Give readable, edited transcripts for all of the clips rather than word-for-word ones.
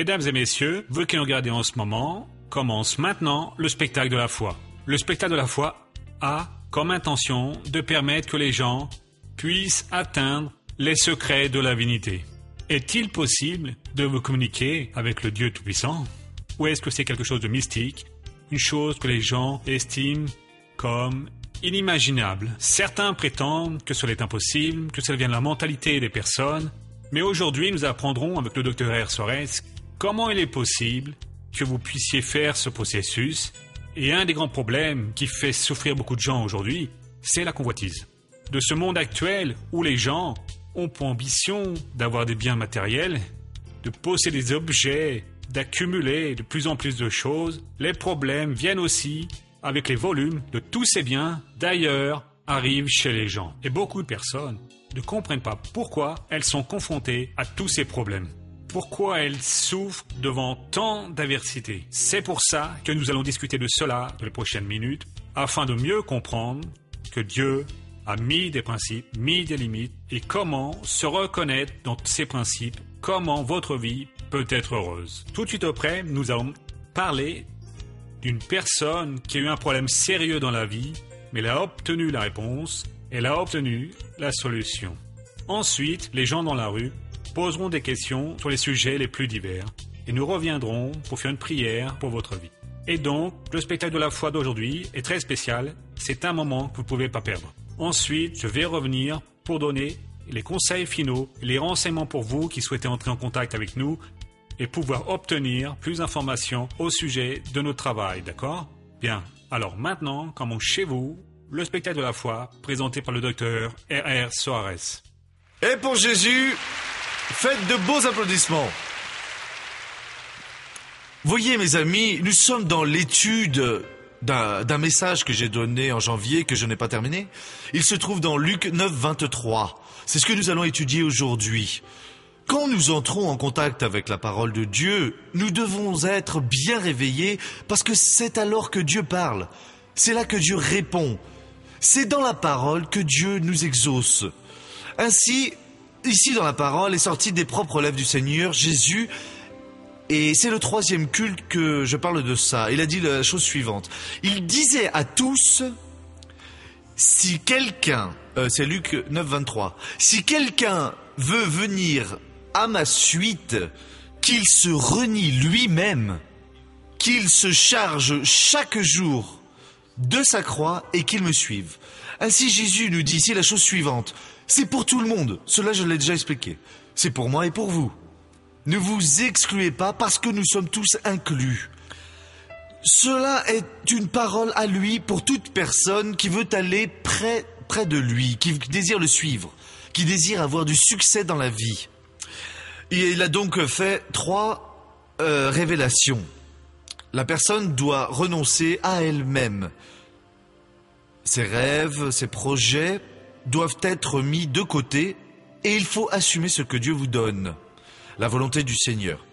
Mesdames et messieurs, vous qui nous regardez en ce moment, commence maintenant le spectacle de la foi. Le spectacle de la foi a comme intention de permettre que les gens puissent atteindre les secrets de la divinité. Est-il possible de vous communiquer avec le Dieu Tout-Puissant? Ou est-ce que c'est quelque chose de mystique, une chose que les gens estiment comme inimaginable? Certains prétendent que cela est impossible, que cela vient de la mentalité des personnes, mais aujourd'hui nous apprendrons avec le Dr R. Soares comment il est possible que vous puissiez faire ce processus. Et un des grands problèmes qui fait souffrir beaucoup de gens aujourd'hui, c'est la convoitise. De ce monde actuel où les gens ont pour ambition d'avoir des biens matériels, de posséder des objets, d'accumuler de plus en plus de choses, les problèmes viennent aussi avec les volumes de tous ces biens d'ailleurs arrivent chez les gens. Et beaucoup de personnes ne comprennent pas pourquoi elles sont confrontées à tous ces problèmes. Pourquoi elles souffrent devant tant d'adversité. C'est pour ça que nous allons discuter de cela dans les prochaines minutes, afin de mieux comprendre que Dieu a mis des principes, mis des limites, et comment se reconnaître dans ces principes, comment votre vie peut être heureuse. Tout de suite après, nous allons parler d'une personne qui a eu un problème sérieux dans la vie, mais elle a obtenu la réponse, elle a obtenu la solution. Ensuite, les gens dans la rue poseront des questions sur les sujets les plus divers, et nous reviendrons pour faire une prière pour votre vie. Et donc, le spectacle de la foi d'aujourd'hui est très spécial, c'est un moment que vous ne pouvez pas perdre. Ensuite, je vais revenir pour donner les conseils finaux, les renseignements pour vous qui souhaitez entrer en contact avec nous et pouvoir obtenir plus d'informations au sujet de notre travail, d'accord? Bien, alors maintenant, commence chez vous, le spectacle de la foi présenté par le Dr R. Soares. Et pour Jésus, faites de beaux applaudissements. Voyez mes amis, nous sommes dans l'étude d'un message que j'ai donné en janvier, que je n'ai pas terminé. Il se trouve dans Luc 9, 23. C'est ce que nous allons étudier aujourd'hui. Quand nous entrons en contact avec la parole de Dieu, nous devons être bien réveillés parce que c'est alors que Dieu parle. C'est là que Dieu répond. C'est dans la parole que Dieu nous exauce. Ainsi, ici dans la parole est sorti des propres lèvres du Seigneur Jésus. Et c'est le troisième culte que je parle de ça. Il a dit la chose suivante. Il disait à tous, si quelqu'un, c'est Luc 9, 23, si quelqu'un veut venir à ma suite, qu'il se renie lui-même, qu'il se charge chaque jour de sa croix et qu'il me suive. Ainsi Jésus nous dit ici la chose suivante. C'est pour tout le monde. Cela je l'ai déjà expliqué. C'est pour moi et pour vous. Ne vous excluez pas parce que nous sommes tous inclus. Cela est une parole à lui pour toute personne qui veut aller près de lui, qui désire le suivre, qui désire avoir du succès dans la vie. Et il a donc fait 3 révélations. La personne doit renoncer à elle-même. Ses rêves, ses projets doivent être mis de côté et il faut assumer ce que Dieu vous donne. La volonté du Seigneur.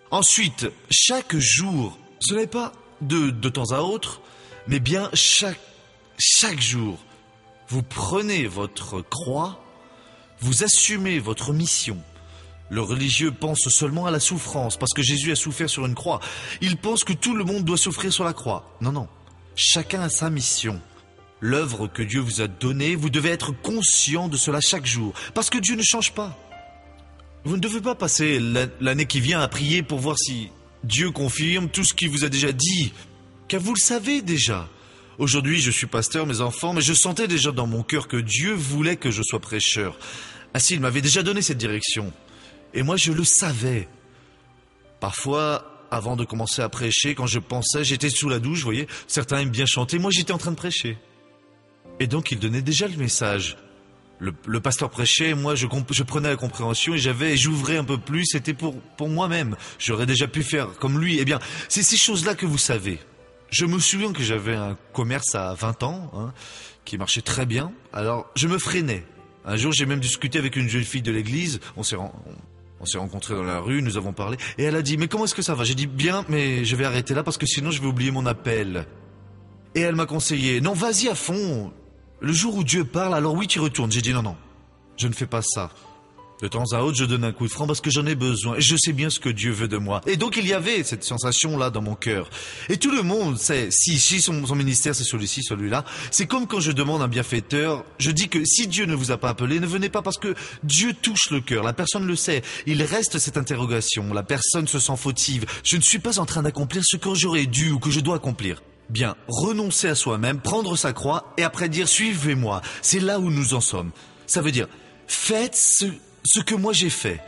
Ensuite, chaque jour, ce n'est pas de temps à autre, mais bien chaque jour, vous prenez votre croix, vous assumez votre mission. Le religieux pense seulement à la souffrance, parce que Jésus a souffert sur une croix. Il pense que tout le monde doit souffrir sur la croix. Non, non. Chacun a sa mission. L'œuvre que Dieu vous a donnée, vous devez être conscient de cela chaque jour, parce que Dieu ne change pas. Vous ne devez pas passer l'année qui vient à prier pour voir si Dieu confirme tout ce qu'il vous a déjà dit, car vous le savez déjà. Aujourd'hui, je suis pasteur, mes enfants, mais je sentais déjà dans mon cœur que Dieu voulait que je sois prêcheur. Ainsi, il m'avait déjà donné cette direction. Et moi, je le savais. Parfois, avant de commencer à prêcher, quand je pensais, j'étais sous la douche, vous voyez, certains aiment bien chanter, moi j'étais en train de prêcher. Et donc, il donnait déjà le message. Le pasteur prêchait, moi je prenais la compréhension et j'ouvrais un peu plus, c'était pour moi-même. J'aurais déjà pu faire comme lui. Eh bien, c'est ces choses-là que vous savez. Je me souviens que j'avais un commerce à 20 ans, qui marchait très bien. Alors, je me freinais. Un jour, j'ai même discuté avec une jeune fille de l'église. On s'est rencontrés dans la rue, nous avons parlé. Et elle a dit, mais comment est-ce que ça va? J'ai dit, bien, mais je vais arrêter là parce que sinon je vais oublier mon appel. Et elle m'a conseillé, non, vas-y à fond. Le jour où Dieu parle, alors oui, tu retournes. J'ai dit non, je ne fais pas ça. De temps à autre, je donne un coup de franc parce que j'en ai besoin. Et je sais bien ce que Dieu veut de moi. Et donc, il y avait cette sensation-là dans mon cœur. Et tout le monde sait, si son ministère, c'est celui-ci, celui-là. C'est comme quand je demande un bienfaiteur. Je dis que si Dieu ne vous a pas appelé, ne venez pas parce que Dieu touche le cœur. La personne le sait. Il reste cette interrogation. La personne se sent fautive. Je ne suis pas en train d'accomplir ce que j'aurais dû ou que je dois accomplir. Bien, renoncer à soi-même, prendre sa croix et après dire « suivez-moi ». C'est là où nous en sommes. Ça veut dire « faites ce que moi j'ai fait.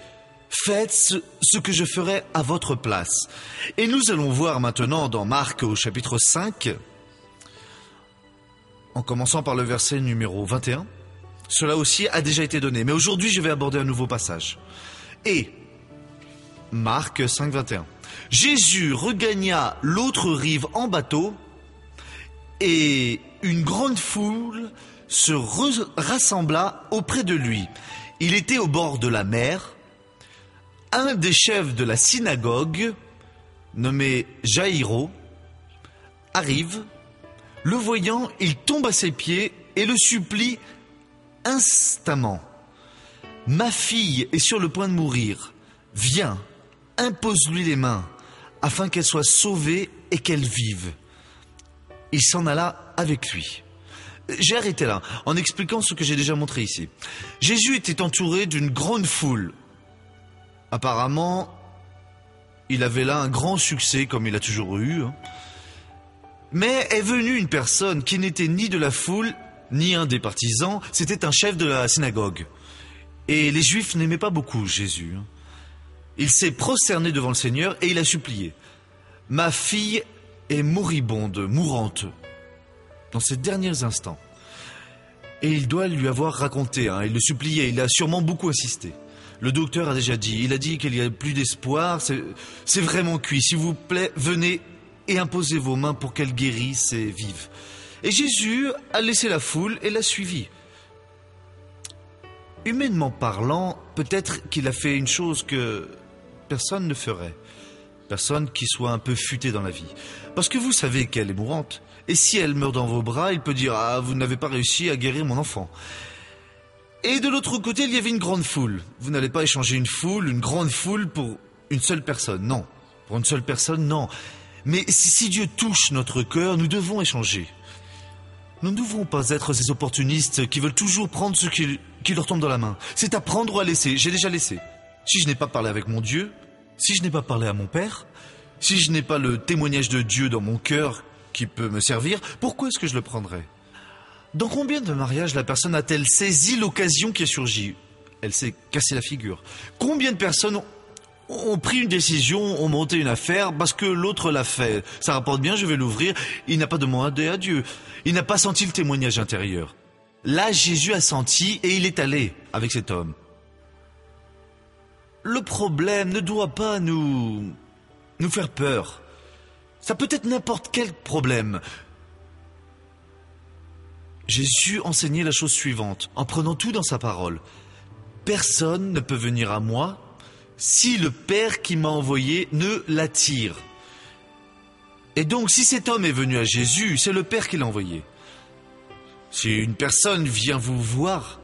Faites ce que je ferai à votre place. » Et nous allons voir maintenant dans Marc au chapitre 5, en commençant par le verset numéro 21. Cela aussi a déjà été donné, mais aujourd'hui je vais aborder un nouveau passage. Et Marc 5, 21. Jésus regagna l'autre rive en bateau et une grande foule se rassembla auprès de lui. Il était au bord de la mer. Un des chefs de la synagogue, nommé Jaïro, arrive. Le voyant, il tombe à ses pieds et le supplie instamment. « Ma fille est sur le point de mourir. Viens, impose-lui les mains, afin qu'elle soit sauvée et qu'elle vive. » Il s'en alla avec lui. J'ai arrêté là, en expliquant ce que j'ai déjà montré ici. Jésus était entouré d'une grande foule. Apparemment, il avait là un grand succès, comme il a toujours eu. Mais est venue une personne qui n'était ni de la foule, ni un des partisans, c'était un chef de la synagogue. Et les Juifs n'aimaient pas beaucoup Jésus. Il s'est prosterné devant le Seigneur et il a supplié. « Ma fille est moribonde, mourante, dans ses derniers instants. » Et il doit lui avoir raconté, il le suppliait, il a sûrement beaucoup insisté. Le docteur a déjà dit, il a dit qu'il n'y a plus d'espoir, c'est vraiment cuit. S'il vous plaît, venez et imposez vos mains pour qu'elle guérisse et vive. Et Jésus a laissé la foule et l'a suivi. Humainement parlant, peut-être qu'il a fait une chose que personne ne ferait. Personne qui soit un peu futé dans la vie. Parce que vous savez qu'elle est mourante. Et si elle meurt dans vos bras, il peut dire « Ah, vous n'avez pas réussi à guérir mon enfant ». Et de l'autre côté, il y avait une grande foule. Vous n'allez pas échanger une grande foule pour une seule personne, non. Pour une seule personne, non. Mais si Dieu touche notre cœur, nous devons échanger. Nous ne devons pas être ces opportunistes qui veulent toujours prendre ce qui leur tombe dans la main. C'est à prendre ou à laisser. J'ai déjà laissé. Si je n'ai pas parlé avec mon Dieu, si je n'ai pas parlé à mon Père, si je n'ai pas le témoignage de Dieu dans mon cœur qui peut me servir, pourquoi est-ce que je le prendrais ? Dans combien de mariages la personne a-t-elle saisi l'occasion qui a surgi ? Elle s'est cassée la figure. Combien de personnes ont pris une décision, ont monté une affaire parce que l'autre l'a fait ? Ça rapporte bien, je vais l'ouvrir. Il n'a pas demandé à Dieu. Il n'a pas senti le témoignage intérieur. Là, Jésus a senti et il est allé avec cet homme. Le problème ne doit pas nous faire peur. Ça peut être n'importe quel problème. Jésus enseignait la chose suivante, en prenant tout dans sa parole. Personne ne peut venir à moi si le Père qui m'a envoyé ne l'attire. Et donc, si cet homme est venu à Jésus, c'est le Père qui l'a envoyé. Si une personne vient vous voir,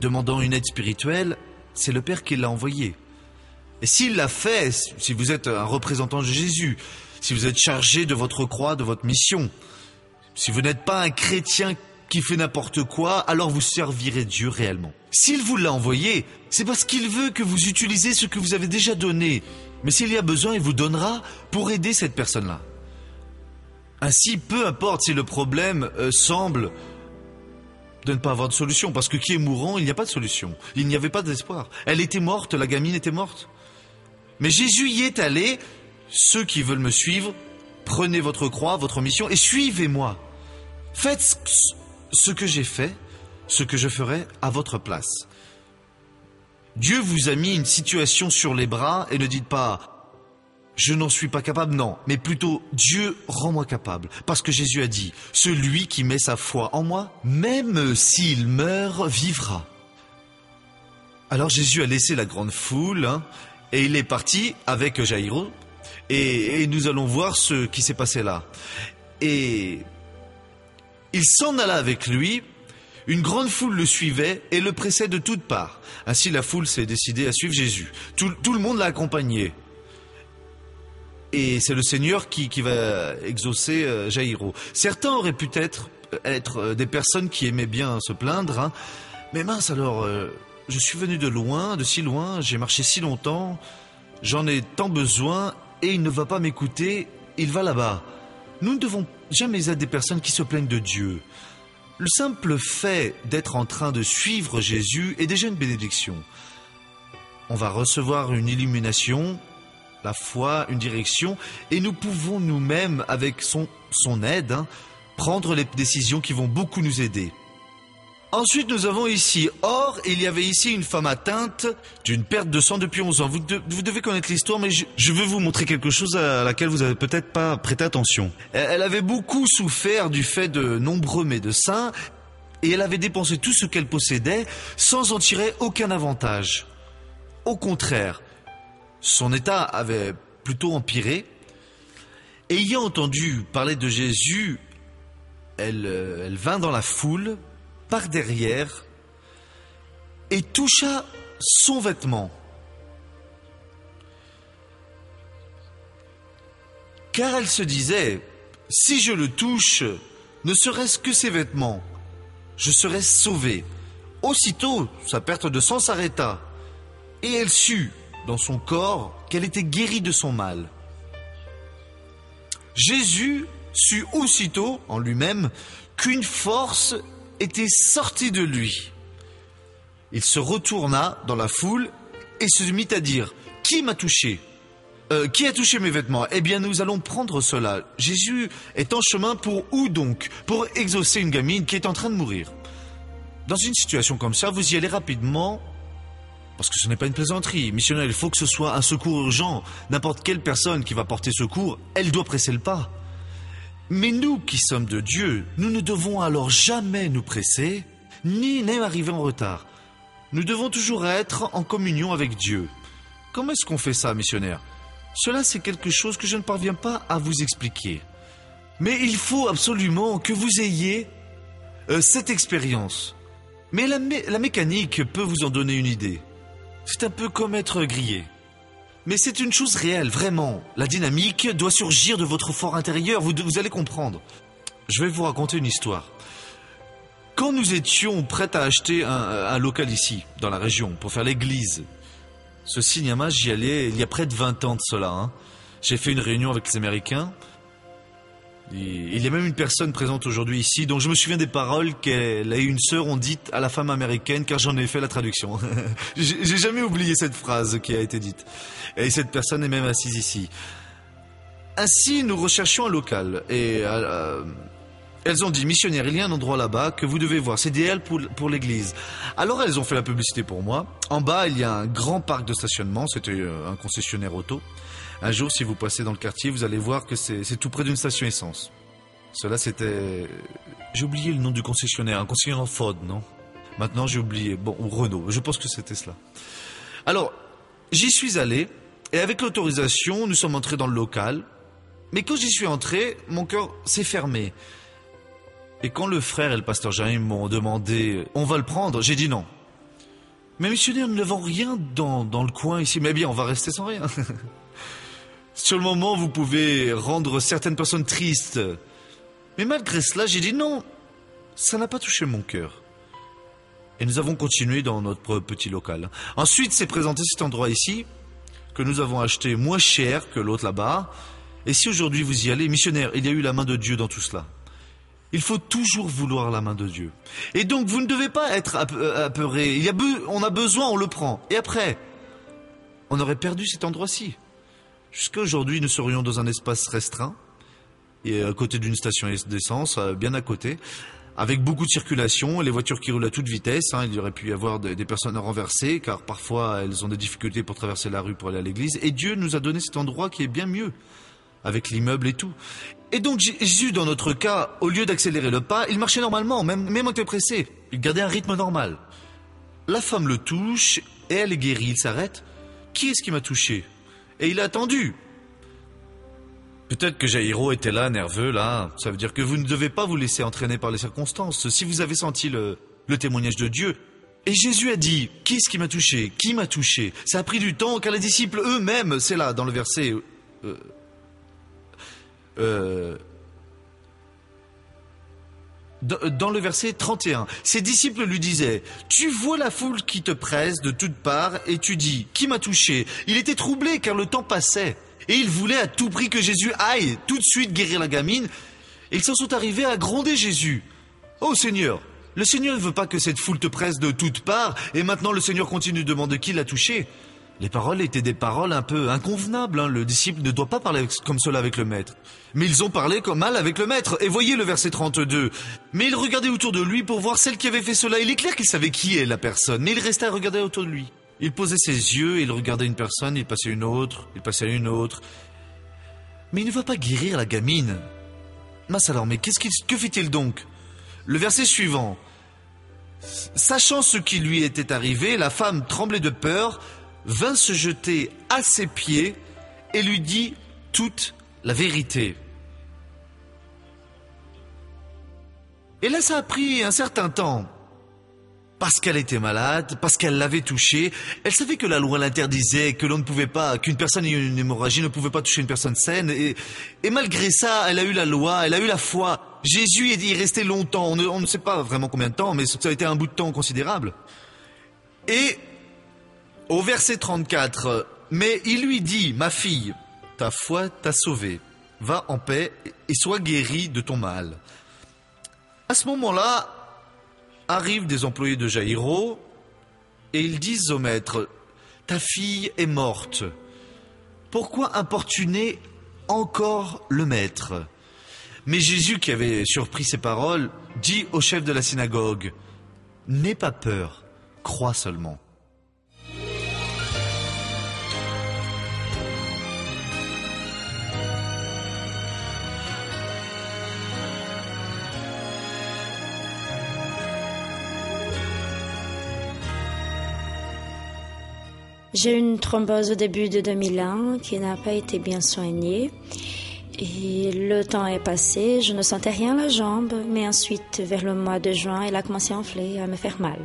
demandant une aide spirituelle, c'est le Père qui l'a envoyé. Et s'il l'a fait, si vous êtes un représentant de Jésus, si vous êtes chargé de votre croix, de votre mission, si vous n'êtes pas un chrétien qui fait n'importe quoi, alors vous servirez Dieu réellement. S'il vous l'a envoyé, c'est parce qu'il veut que vous utilisez ce que vous avez déjà donné. Mais s'il y a besoin, il vous donnera pour aider cette personne-là. Ainsi, peu importe si le problème semble de ne pas avoir de solution, parce que qui est mourant, il n'y a pas de solution. Il n'y avait pas d'espoir. Elle était morte, la gamine était morte. Mais Jésus y est allé. Ceux qui veulent me suivre, prenez votre croix, votre mission et suivez-moi. Faites ce que j'ai fait, ce que je ferai à votre place. Dieu vous a mis une situation sur les bras et ne dites pas « je n'en suis pas capable », non, mais plutôt « Dieu, rends-moi capable ». Parce que Jésus a dit « celui qui met sa foi en moi, même s'il meurt, vivra ». Alors Jésus a laissé la grande foule et il est parti avec Jaïro et nous allons voir ce qui s'est passé là. Et il s'en alla avec lui. Une grande foule le suivait et le pressait de toutes parts. Ainsi, la foule s'est décidée à suivre Jésus. Tout le monde l'a accompagné. Et c'est le Seigneur qui va exaucer Jaïro. Certains auraient pu être des personnes qui aimaient bien se plaindre, hein. Mais mince alors, je suis venu de si loin, j'ai marché si longtemps, j'en ai tant besoin et il ne va pas m'écouter, il va là-bas. Nous ne devons jamais être des personnes qui se plaignent de Dieu. Le simple fait d'être en train de suivre Jésus est déjà une bénédiction. On va recevoir une illumination, la foi, une direction, et nous pouvons nous-mêmes, avec son aide, hein, prendre les décisions qui vont beaucoup nous aider. Ensuite, nous avons ici, or, il y avait ici une femme atteinte d'une perte de sang depuis 11 ans. Vous devez connaître l'histoire, mais je veux vous montrer quelque chose à laquelle vous avez peut-être pas prêté attention. Elle avait beaucoup souffert du fait de nombreux médecins, et elle avait dépensé tout ce qu'elle possédait sans en tirer aucun avantage. Au contraire, son état avait plutôt empiré, et ayant entendu parler de Jésus, elle vint dans la foule, par derrière, et toucha son vêtement. Car elle se disait, si je le touche, ne serait-ce que ses vêtements, je serai sauvée. Aussitôt, sa perte de sang s'arrêta, et elle sut, dans son corps, qu'elle était guérie de son mal. Jésus sut aussitôt, en lui-même, qu'une force était sortie de lui. Il se retourna dans la foule et se mit à dire, « Qui m'a touché ? Qui a touché mes vêtements ? Eh bien, nous allons prendre cela. Jésus est en chemin pour où donc ? Pour exaucer une gamine qui est en train de mourir. » Dans une situation comme ça, vous y allez rapidement, parce que ce n'est pas une plaisanterie. Missionnaire, il faut que ce soit un secours urgent. N'importe quelle personne qui va porter secours, elle doit presser le pas. Mais nous qui sommes de Dieu, nous ne devons alors jamais nous presser, ni même arriver en retard. Nous devons toujours être en communion avec Dieu. Comment est-ce qu'on fait ça, missionnaire ? Cela, c'est quelque chose que je ne parviens pas à vous expliquer. Mais il faut absolument que vous ayez cette expérience. Mais la mécanique peut vous en donner une idée. C'est un peu comme être grillé. Mais c'est une chose réelle, vraiment. La dynamique doit surgir de votre fort intérieur, vous allez comprendre. Je vais vous raconter une histoire. Quand nous étions prêts à acheter un local ici, dans la région, pour faire l'église, ce cinéma, j'y allais il y a près de 20 ans de cela, hein. J'ai fait une réunion avec les Américains. Il y a même une personne présente aujourd'hui ici, dont je me souviens des paroles qu'elle et une sœur ont dites à la femme américaine, car j'en ai fait la traduction. J'ai jamais oublié cette phrase qui a été dite. Et cette personne est même assise ici. Ainsi, nous recherchions un local. Et elles ont dit, missionnaire, il y a un endroit là-bas que vous devez voir. C'est idéal pour l'église. Alors elles ont fait la publicité pour moi. En bas, il y a un grand parc de stationnement. C'était un concessionnaire auto. Un jour, si vous passez dans le quartier, vous allez voir que c'est tout près d'une station essence. Cela, c'était... J'ai oublié le nom du concessionnaire. Un concessionnaire Ford, non ? Maintenant, j'ai oublié. Bon, ou Renault. Je pense que c'était cela. Alors, j'y suis allé. Et avec l'autorisation, nous sommes entrés dans le local. Mais quand j'y suis entré, mon cœur s'est fermé. Et quand le frère et le pasteur Jaïm m'ont demandé « On va le prendre ?» j'ai dit non. « Mais missionnaire, nous n'avons rien dans le coin ici. » Mais bien, on va rester sans rien. Sur le moment, vous pouvez rendre certaines personnes tristes. Mais malgré cela, j'ai dit non. Ça n'a pas touché mon cœur. Et nous avons continué dans notre petit local. Ensuite, s'est présenté cet endroit ici, que nous avons acheté moins cher que l'autre là-bas. Et si aujourd'hui vous y allez, missionnaire, il y a eu la main de Dieu dans tout cela. Il faut toujours vouloir la main de Dieu. Et donc, vous ne devez pas être apeuré. On a besoin, on le prend. Et après, on aurait perdu cet endroit-ci. Jusqu'à aujourd'hui, nous serions dans un espace restreint, et à côté d'une station d'essence, bien à côté, avec beaucoup de circulation, les voitures qui roulent à toute vitesse. Il y aurait pu y avoir des personnes renversées, car parfois elles ont des difficultés pour traverser la rue pour aller à l'église. Et Dieu nous a donné cet endroit qui est bien mieux, avec l'immeuble et tout. Et donc Jésus, dans notre cas, au lieu d'accélérer le pas, il marchait normalement, même en était pressé. Il gardait un rythme normal. La femme le touche, et elle est guérie, il s'arrête. Qui est-ce qui m'a touché ? Et il a attendu. Peut-être que Jaïro était là, nerveux, là. Ça veut dire que vous ne devez pas vous laisser entraîner par les circonstances. Si vous avez senti le le témoignage de Dieu. Et Jésus a dit, qui est-ce qui m'a touché? Qui m'a touché? Ça a pris du temps car les disciples eux-mêmes, c'est là dans le verset... Dans le verset 31, ses disciples lui disaient, « Tu vois la foule qui te presse de toutes parts et tu dis, qui m'a touché ?» Il était troublé car le temps passait et il voulait à tout prix que Jésus aille tout de suite guérir la gamine. Et ils s'en sont arrivés à gronder Jésus. « Oh Seigneur, le Seigneur ne veut pas que cette foule te presse de toutes parts et maintenant le Seigneur continue de demander qui l'a touché. » Les paroles étaient des paroles un peu inconvenables. Le disciple ne doit pas parler comme cela avec le maître. Mais ils ont parlé comme mal avec le maître. Et voyez le verset 32. Mais il regardait autour de lui pour voir celle qui avait fait cela. Il est clair qu'il savait qui est la personne, mais il restait à regarder autour de lui. Il posait ses yeux, il regardait une personne, il passait une autre, il passait une autre. Mais il ne va pas guérir la gamine. Mince alors, mais que fait-il donc? Le verset suivant. Sachant ce qui lui était arrivé, la femme tremblait de peur, vint se jeter à ses pieds et lui dit toute la vérité. Et là, ça a pris un certain temps. Parce qu'elle était malade, parce qu'elle l'avait touché, elle savait que la loi l'interdisait, que l'on ne pouvait pas, qu'une personne ayant une hémorragie ne pouvait pas toucher une personne saine. Et malgré ça, elle a eu la loi, elle a eu la foi. Jésus est resté longtemps, on ne sait pas vraiment combien de temps, mais ça a été un bout de temps considérable. Et au verset 34, mais il lui dit, ma fille, ta foi t'a sauvée, va en paix et sois guérie de ton mal. À ce moment-là, arrivent des employés de Jaïro et ils disent au maître, ta fille est morte, pourquoi importuner encore le maître? Mais Jésus, qui avait surpris ces paroles, dit au chef de la synagogue, n'aie pas peur, crois seulement. J'ai eu une thrombose au début de 2001 qui n'a pas été bien soignée. Et le temps est passé, je ne sentais rien à la jambe, mais ensuite, vers le mois de juin, elle a commencé à enfler, à me faire mal.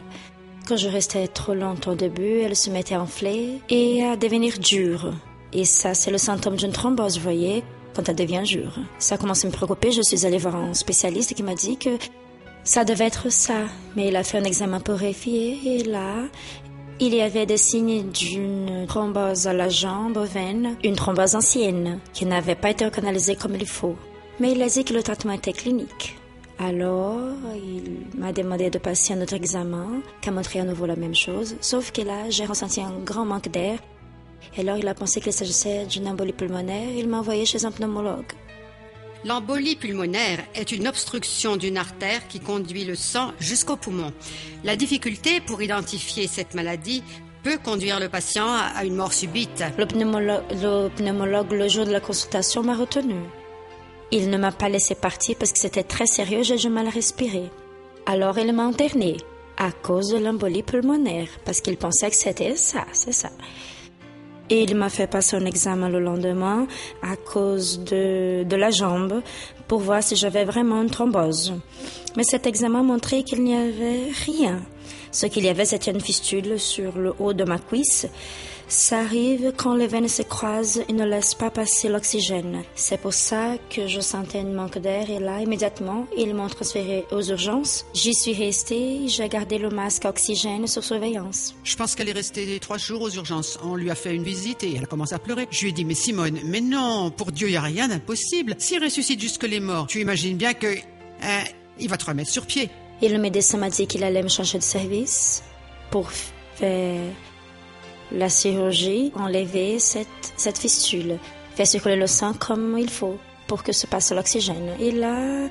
Quand je restais trop longtemps au début, elle se mettait à enfler et à devenir dure. Et ça, c'est le symptôme d'une thrombose, vous voyez, quand elle devient dure. Ça a commencé à me préoccuper, je suis allée voir un spécialiste qui m'a dit que ça devait être ça. Mais il a fait un examen pour vérifier et là, il y avait des signes d'une thrombose à la jambe, aux veines, une thrombose ancienne, qui n'avait pas été canalisée comme il faut. Mais il a dit que le traitement était clinique. Alors, il m'a demandé de passer un autre examen, qui a montré à nouveau la même chose, sauf que là, j'ai ressenti un grand manque d'air. Et alors, il a pensé qu'il s'agissait d'une embolie pulmonaire, il m'a envoyé chez un pneumologue. L'embolie pulmonaire est une obstruction d'une artère qui conduit le sang jusqu'au poumon. La difficulté pour identifier cette maladie peut conduire le patient à une mort subite. Le pneumologue, le jour de la consultation, m'a retenu. Il ne m'a pas laissé partir parce que c'était très sérieux, j'ai du mal à respirer. Alors il m'a interné à cause de l'embolie pulmonaire, parce qu'il pensait que c'était ça, c'est ça. Et il m'a fait passer un examen le lendemain à cause de la jambe pour voir si j'avais vraiment une thrombose. Mais cet examen montrait qu'il n'y avait rien. Ce qu'il y avait, c'était une fistule sur le haut de ma cuisse. Ça arrive quand les veines se croisent et ne laissent pas passer l'oxygène. C'est pour ça que je sentais un manque d'air et là, immédiatement, ils m'ont transféré aux urgences. J'y suis restée, j'ai gardé le masque à oxygène sur surveillance. Je pense qu'elle est restée 3 jours aux urgences. On lui a fait une visite et elle a commencé à pleurer. Je lui ai dit, mais Simone, mais non, pour Dieu, il n'y a rien d'impossible. S'il ressuscite jusque les morts, tu imagines bien que il va te remettre sur pied. Et le médecin m'a dit qu'il allait me changer de service pour faire la chirurgie, enlever cette fistule, faire circuler le sang comme il faut pour que se passe l'oxygène. Et là,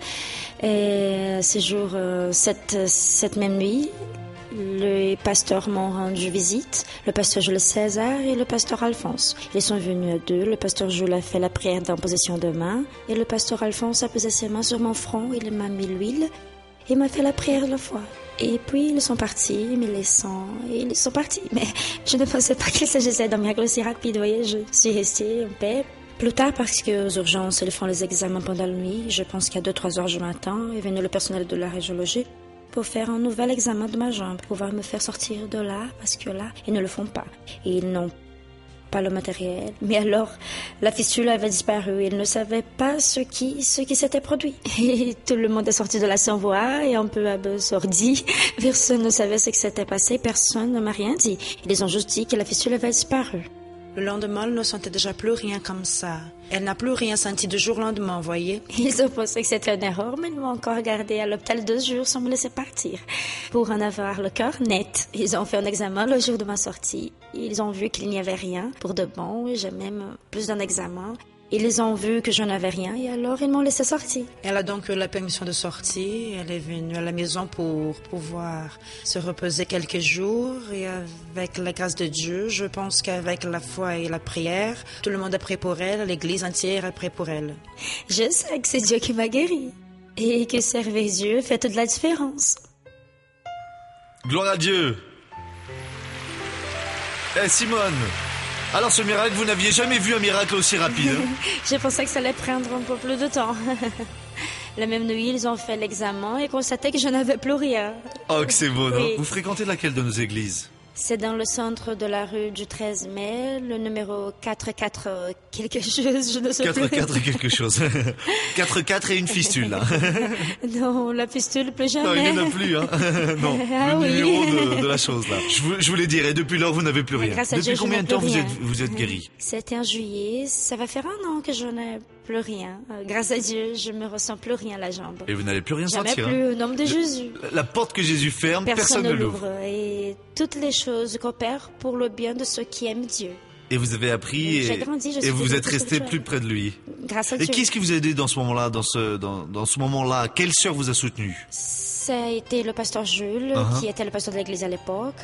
cette même nuit, les pasteurs m'ont rendu visite, le pasteur Jules César et le pasteur Alphonse. Ils sont venus à deux, le pasteur Jules a fait la prière d'imposition de main et le pasteur Alphonse a posé ses mains sur mon front, il m'a mis l'huile et m'a fait la prière de la foi. Et puis ils sont partis, me laissant, et ils sont partis. Mais je ne pensais pas qu'il s'agissait d'un miracle aussi rapide, vous voyez, je suis restée en paix. Plus tard, parce qu'aux urgences, ils font les examens pendant la nuit, je pense qu'à 2-3 heures du matin, est venu le personnel de la radiologie. pour faire un nouvel examen de ma jambe, pour pouvoir me faire sortir de là, parce que là, ils ne le font pas. Et ils n'ont pas le matériel. Mais alors, la fistule avait disparu. Ils ne savaient pas ce qui s'était produit. Et tout le monde est sorti de là sans voix et un peu abasourdi. Personne ne savait ce qui s'était passé. Personne ne m'a rien dit. Ils ont juste dit que la fistule avait disparu. Le lendemain, elle ne sentait déjà plus rien comme ça. Elle n'a plus rien senti du jour au lendemain, vous voyez. Ils ont pensé que c'était une erreur, mais ils m'ont encore gardé à l'hôpital 2 jours sans me laisser partir. Pour en avoir le cœur net. Ils ont fait un examen le jour de ma sortie. Ils ont vu qu'il n'y avait rien pour de bon, et j'ai même plus d'un examen. Ils ont vu que je n'avais rien et alors ils m'ont laissé sortir. Elle a donc eu la permission de sortir. Elle est venue à la maison pour pouvoir se reposer quelques jours. Et avec la grâce de Dieu, je pense qu'avec la foi et la prière, tout le monde a prié pour elle, l'église entière a prié pour elle. Je sais que c'est Dieu qui m'a guérie. Et que servir Dieu fait toute la différence. Gloire à Dieu. Simone, alors ce miracle, vous n'aviez jamais vu un miracle aussi rapide, hein? Je pensais que ça allait prendre un peu plus de temps. La même nuit, ils ont fait l'examen et constataient que je n'avais plus rien. Oh, que c'est beau, non? Oui. Vous fréquentez laquelle de nos églises? C'est dans le centre de la rue du 13 mai, le numéro 44 quelque chose, je ne sais plus. 4 quelque chose. 4 et une fistule, là. Non, la fistule, plus Non, jamais. il n'y en a plus, hein. Non, Ah le oui. numéro de la chose, là. Je vous l'ai dit, et depuis lors, vous n'avez plus rien. Grâce à Depuis Dieu, je combien n'ai de temps plus rien. vous êtes guéri? C'était en juillet, ça va faire 1 an que je n'ai plus rien. Grâce à Dieu, je me ressens plus rien à la jambe. Et vous n'allez plus rien Jamais sentir, plus, hein. au nom de Jésus. La porte que Jésus ferme, personne ne l'ouvre. Et toutes les choses coopèrent pour le bien de ceux qui aiment Dieu. Et vous avez appris J'ai grandi, je suis et vous devenue êtes resté spirituelle. plus près de lui. Grâce à Et Dieu. qui est-ce qui vous a aidé dans ce moment-là, dans ce moment-là? Quelle sœur vous a soutenu? Ça a été le pasteur Jules, Uh-huh. qui était le pasteur de l'église à l'époque.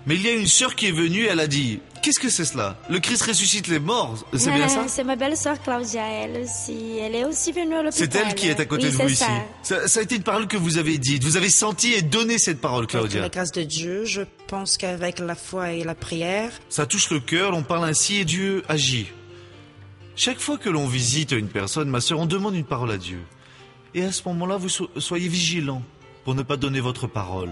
Mais il y a une sœur qui est venue, elle a dit, qu'est-ce que c'est cela? Le Christ ressuscite les morts, c'est bien ça? C'est ma belle-sœur Claudia, elle aussi. Elle est aussi venue à l'hôpital. C'est elle qui est à côté Oui, de vous c'est ici. Ça a été une parole que vous avez dite. Vous avez senti et donné cette parole, Avec Claudia. la grâce de Dieu, je pense qu'avec la foi et la prière, Ça touche le cœur, on parle ainsi et Dieu agit. Chaque fois que l'on visite une personne, ma sœur, on demande une parole à Dieu. Et à ce moment-là, vous soyez vigilants pour ne pas donner votre parole.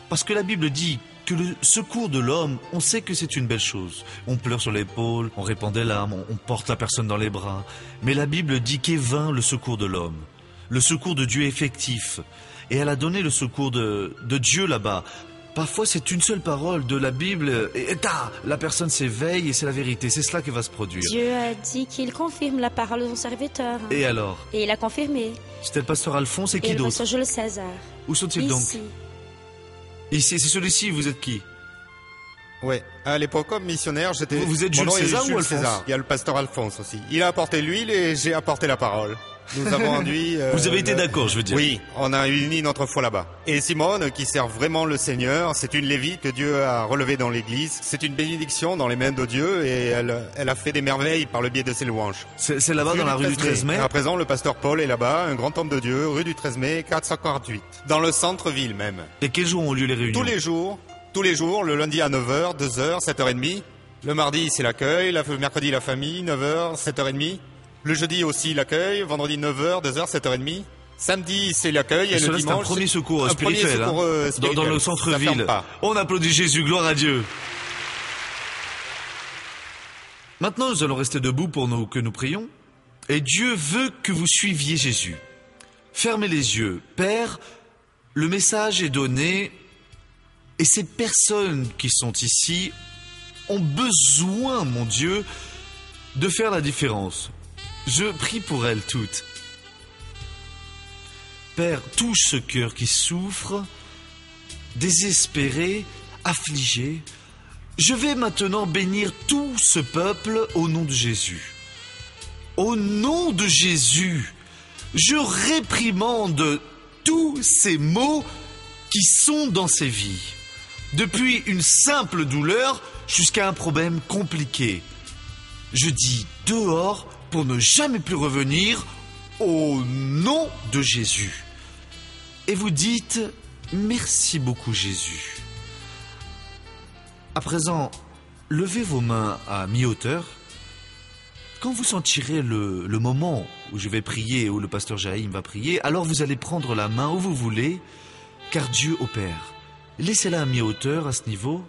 Parce que la Bible dit que le secours de l'homme, on sait que c'est une belle chose. On pleure sur l'épaule, on répand des larmes, on porte la personne dans les bras. Mais la Bible dit qu'est vain le secours de l'homme. Le secours de Dieu est effectif. Et elle a donné le secours de Dieu là-bas. Parfois, c'est une seule parole de la Bible et la personne s'éveille et c'est la vérité. C'est cela qui va se produire. Dieu a dit qu'il confirme la parole de son serviteur. Et alors? Et il a confirmé. C'était le pasteur Alphonse et Et qui le d'autre? pasteur Jules César. Où sont-ils donc? Ici. Ici, c'est celui-ci, vous êtes qui? Ouais, à l'époque, comme missionnaire, j'étais... Vous êtes Mon Jules nom est César ou Jules Alphonse? César. Il y a le pasteur Alphonse aussi. Il a apporté l'huile et j'ai apporté la parole. Nous avons enduit... Vous avez été d'accord, je veux dire. Oui, on a uni notre foi là-bas. Et Simone, qui sert vraiment le Seigneur, c'est une lévite que Dieu a relevée dans l'église. C'est une bénédiction dans les mains de Dieu et elle a fait des merveilles par le biais de ses louanges. C'est là-bas dans la rue du 13 mai? À présent, le pasteur Paul est là-bas, un grand homme de Dieu, rue du 13 mai, 448. Dans le centre-ville même. Et quels jours ont lieu les réunions? Tous les jours, le lundi à 9h, 2h, 7h30. Le mardi, c'est l'accueil, le mercredi, la famille, 9h, 7h30. Le jeudi aussi, l'accueil, vendredi, 9h, 2h, 7h30. Samedi, c'est l'accueil et le Cela, c'est un dimanche... premier secours un premier spirituel, secours, hein, spirituel. dans le Ça ferme centre-ville. pas. On applaudit Jésus, gloire à Dieu. Maintenant, nous allons rester debout que nous prions. Et Dieu veut que vous suiviez Jésus. Fermez les yeux. Père, le message est donné et ces personnes qui sont ici ont besoin, mon Dieu, de faire la différence. Je prie pour elles toutes. Père, touche ce cœur qui souffre, désespéré, affligé. Je vais maintenant bénir tout ce peuple au nom de Jésus. Au nom de Jésus, je réprimande tous ces maux qui sont dans ces vies. Depuis une simple douleur jusqu'à un problème compliqué. Je dis dehors pour ne jamais plus revenir au nom de Jésus. Et vous dites merci beaucoup Jésus. À présent, levez vos mains à mi-hauteur. Quand vous sentirez le moment où je vais prier, où le pasteur Jaïm va prier, alors vous allez prendre la main où vous voulez car Dieu opère. Laissez-la à mi-hauteur à ce niveau.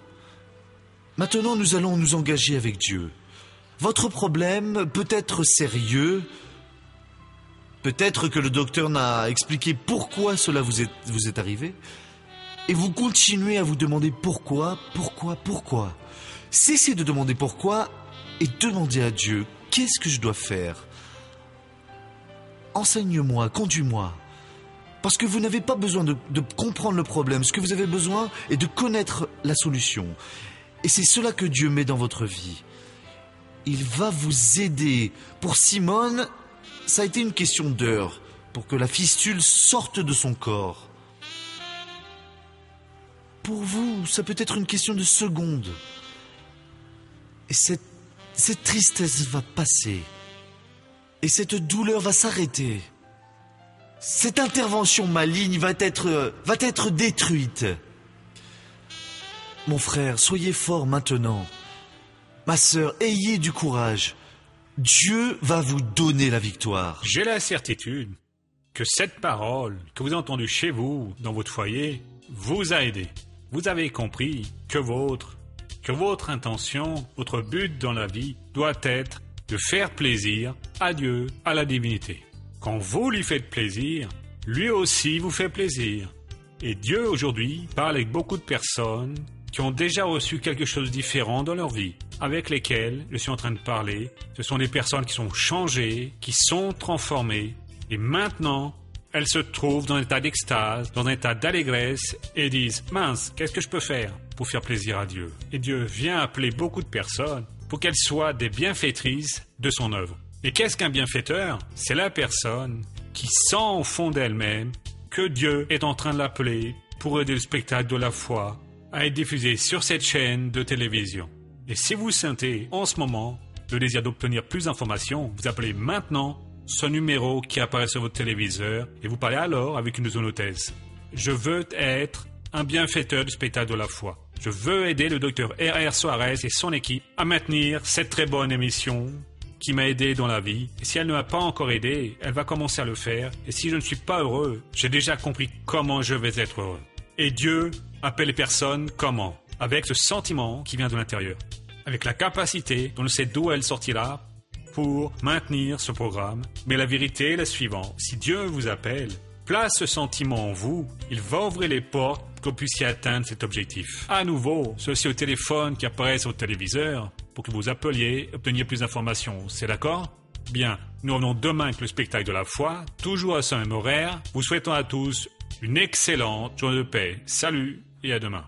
Maintenant, nous allons nous engager avec Dieu. Votre problème peut être sérieux. Peut-être que le docteur n'a expliqué pourquoi cela vous est arrivé. Et vous continuez à vous demander pourquoi. Cessez de demander pourquoi et demandez à Dieu, qu'est-ce que je dois faire ? Enseigne-moi, conduis-moi. Parce que vous n'avez pas besoin de comprendre le problème. Ce que vous avez besoin est de connaître la solution. Et c'est cela que Dieu met dans votre vie. Il va vous aider. Pour Simone, ça a été une question d'heure pour que la fistule sorte de son corps. Pour vous, ça peut être une question de secondes. Et cette tristesse va passer. Et cette douleur va s'arrêter. Cette intervention maligne va être détruite. Mon frère, soyez fort maintenant. Ma sœur, ayez du courage. Dieu va vous donner la victoire. J'ai la certitude que cette parole que vous avez entendue chez vous, dans votre foyer, vous a aidé. Vous avez compris que votre intention, votre but dans la vie doit être de faire plaisir à Dieu, à la divinité. Quand vous lui faites plaisir, lui aussi vous fait plaisir. Et Dieu aujourd'hui parle avec beaucoup de personnes qui ont déjà reçu quelque chose de différent dans leur vie, avec lesquelles je suis en train de parler. Ce sont des personnes qui sont changées, qui sont transformées, et maintenant, elles se trouvent dans un état d'extase, dans un état d'allégresse, et disent « Mince, qu'est-ce que je peux faire pour faire plaisir à Dieu ?» Et Dieu vient appeler beaucoup de personnes pour qu'elles soient des bienfaitrices de son œuvre. Et qu'est-ce qu'un bienfaiteur ? C'est la personne qui sent au fond d'elle-même que Dieu est en train de l'appeler pour aider le spectacle de la foi à être diffusé sur cette chaîne de télévision. Et si vous sentez en ce moment le désir d'obtenir plus d'informations, vous appelez maintenant ce numéro qui apparaît sur votre téléviseur et vous parlez alors avec une de nos hôtesses. Je veux être un bienfaiteur du spectacle de la foi. Je veux aider le docteur R.R. Soares et son équipe à maintenir cette très bonne émission qui m'a aidé dans la vie. Et si elle ne m'a pas encore aidé, elle va commencer à le faire. Et si je ne suis pas heureux, j'ai déjà compris comment je vais être heureux. Et Dieu appelle les personnes comment ? Avec ce sentiment qui vient de l'intérieur. Avec la capacité, on ne sait d'où elle sortira, pour maintenir ce programme. Mais la vérité est la suivante. Si Dieu vous appelle, place ce sentiment en vous, il va ouvrir les portes pour que vous puissiez atteindre cet objectif. À nouveau, ceci au téléphone qui apparaît sur le téléviseur, pour que vous appeliez, obteniez plus d'informations. C'est d'accord ? Bien, nous revenons demain avec le spectacle de la foi, toujours à ce même horaire. Vous souhaitons à tous une excellente journée de paix. Salut et à demain.